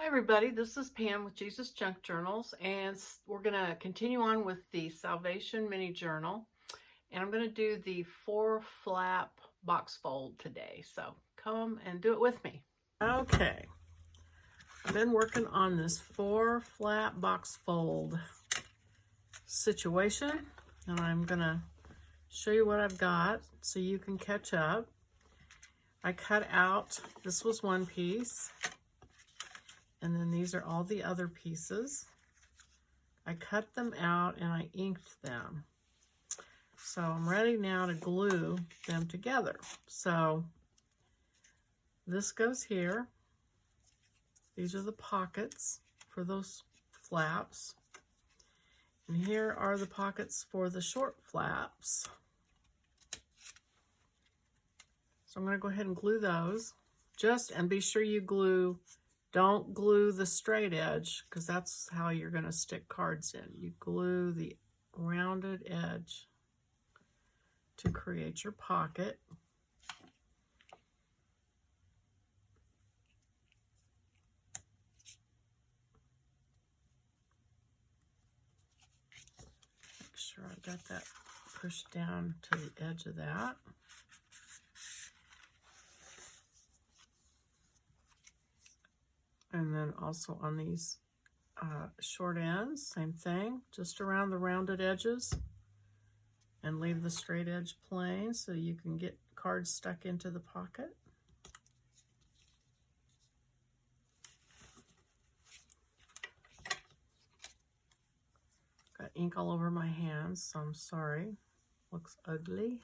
Hi everybody, this is Pam with Jesus Junk Journals, and we're going to continue on with the Salvation Mini Journal, and I'm going to do the 4-flap box fold today, so come and do it with me. Okay, I've been working on this 4-flap box fold situation, and I'm going to show you what I've got so you can catch up. I cut out, this was one piece, and then these are all the other pieces. I cut them out and I inked them. So I'm ready now to glue them together. So this goes here. These are the pockets for those flaps. And here are the pockets for the short flaps. So I'm going to go ahead and glue those. And be sure you don't glue the straight edge, because that's how you're going to stick cards in. You glue the rounded edge to create your pocket. Make sure I got that pushed down to the edge of that. And then also on these short ends, same thing, just around the rounded edges, and leave the straight edge plain so you can get cards stuck into the pocket. Got ink all over my hands, so I'm sorry. Looks ugly.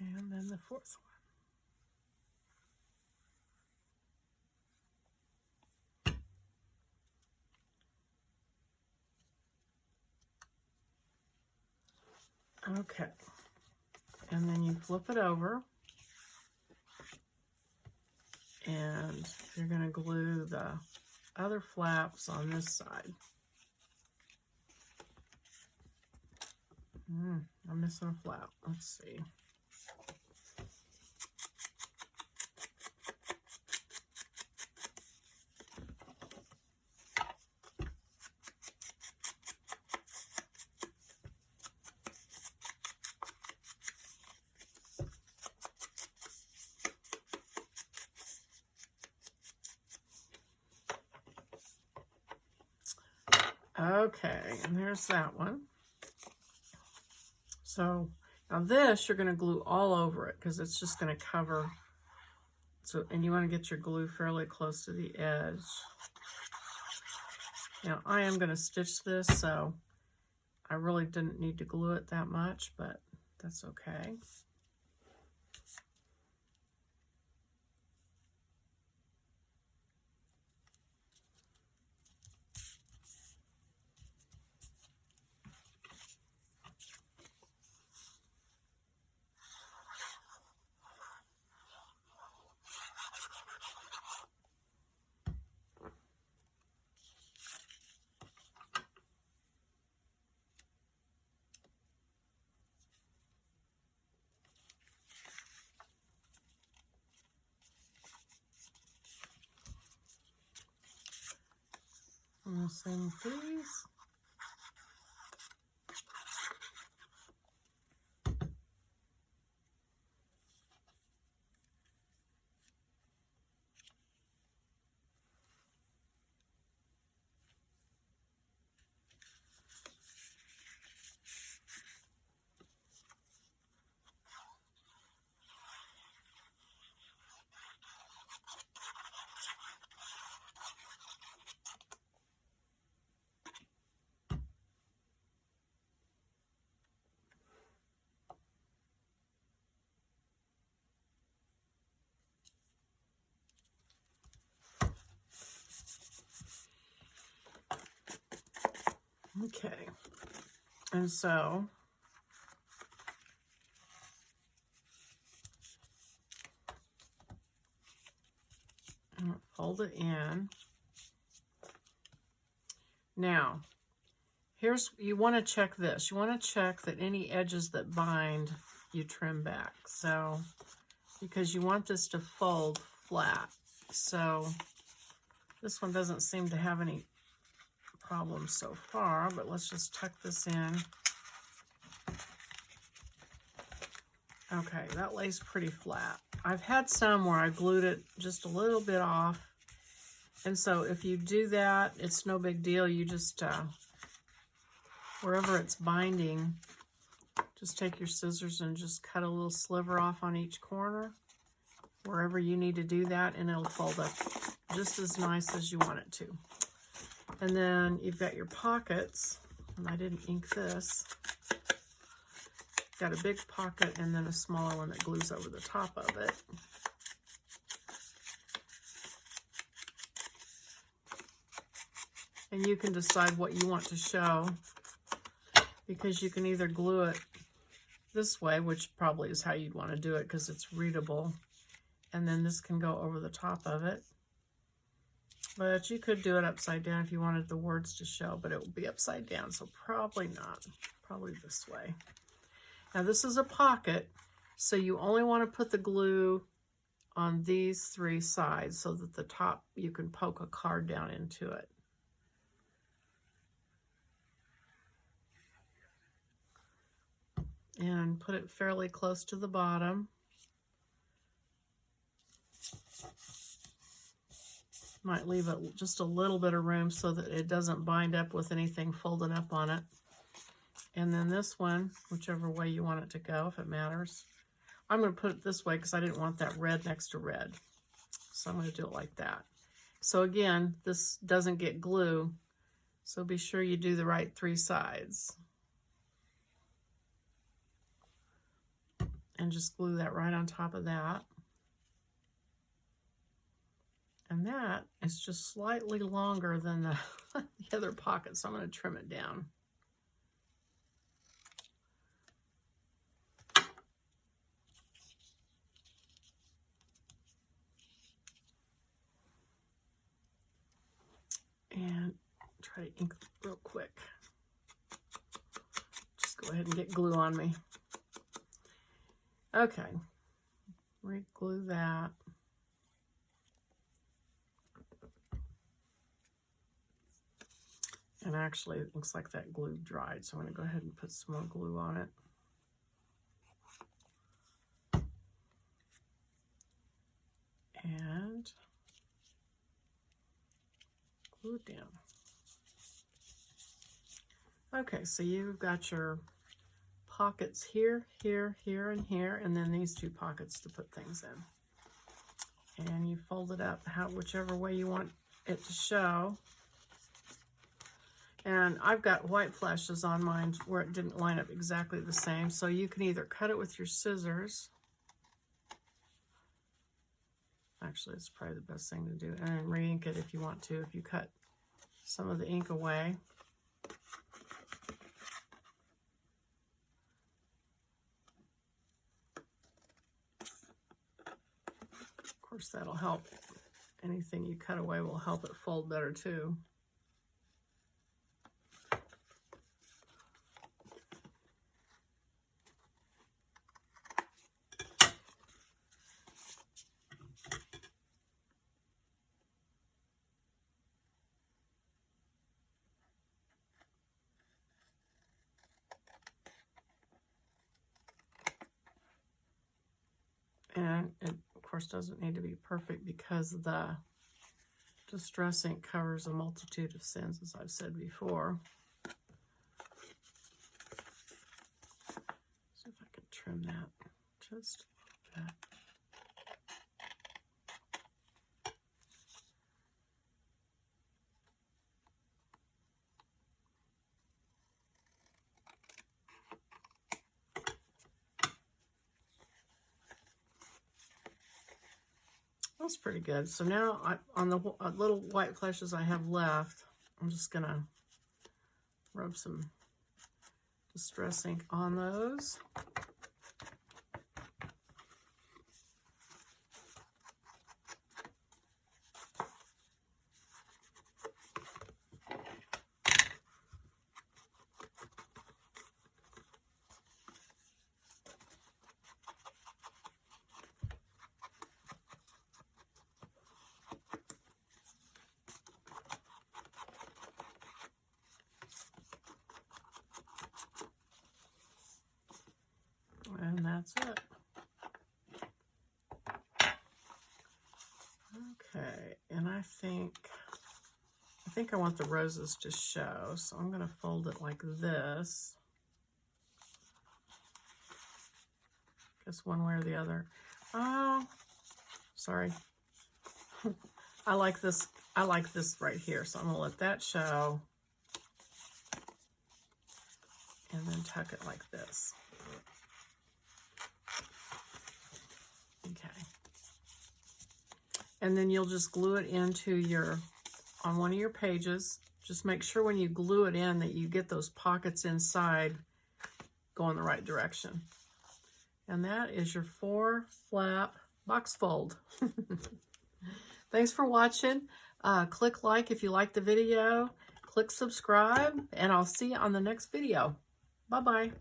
And then the fourth one. Okay. And then you flip it over. And you're going to glue the other flaps on this side. I'm missing a flap. Let's see. Okay, and there's that one. So now this, you're going to glue all over it because it's just going to cover. So, and you want to get your glue fairly close to the edge. Now I am going to stitch this, so I really didn't need to glue it that much, but that's okay. And the same piece. Okay, and so fold it in. Now, you want to check this. You want to check that any edges that bind, you trim back. So, because you want this to fold flat. So, this one doesn't seem to have any problems so far, but let's just tuck this in. Okay, that lays pretty flat. I've had some where I glued it just a little bit off. And so if you do that, it's no big deal. You just, wherever it's binding, just take your scissors and just cut a little sliver off on each corner, wherever you need to do that, and it'll fold up just as nice as you want it to. And then you've got your pockets, and I didn't ink this. Got a big pocket and then a smaller one that glues over the top of it. And you can decide what you want to show, because you can either glue it this way, which probably is how you'd want to do it because it's readable, and then this can go over the top of it. But you could do it upside down if you wanted the words to show, but it will be upside down, so probably not. Probably this way. Now this is a pocket, so you only want to put the glue on these three sides so that the top, you can poke a card down into it. And put it fairly close to the bottom. Might leave it just a little bit of room so that it doesn't bind up with anything folding up on it. And then this one, whichever way you want it to go, if it matters. I'm going to put it this way because I didn't want that red next to red. So I'm going to do it like that. So again, this doesn't get glue, so be sure you do the right three sides. And just glue that right on top of that. And that is just slightly longer than the, the other pocket, so I'm going to trim it down. And try to ink real quick. Just go ahead and get glue on me. Okay, re-glue that. And actually, it looks like that glue dried, so I'm going to go ahead and put some more glue on it. And glue it down. Okay, so you've got your pockets here, here, here, and here, and then these two pockets to put things in. And you fold it up whichever way you want it to show. And I've got white flashes on mine where it didn't line up exactly the same, so you can either cut it with your scissors. Actually, it's probably the best thing to do, and then re-ink it if you want to, if you cut some of the ink away. Of course, that'll help. Anything you cut away will help it fold better too. And it, of course, doesn't need to be perfect because the distress ink covers a multitude of sins, as I've said before. See if I can trim that just a little bit. That's pretty good. So now on the little white flashes I have left, I'm just going to rub some distress ink on those. that's it. Okay, and I think I want the roses to show, so I'm going to fold it like this. Guess one way or the other. Oh, sorry. I like this right here, so I'm going to let that show. And then tuck it like this. Okay. And then you'll just glue it into on one of your pages. Just make sure when you glue it in that you get those pockets inside going the right direction. And that is your 4-flap box fold. Thanks for watching. Click like if you like the video. Click subscribe, and I'll see you on the next video. Bye-bye.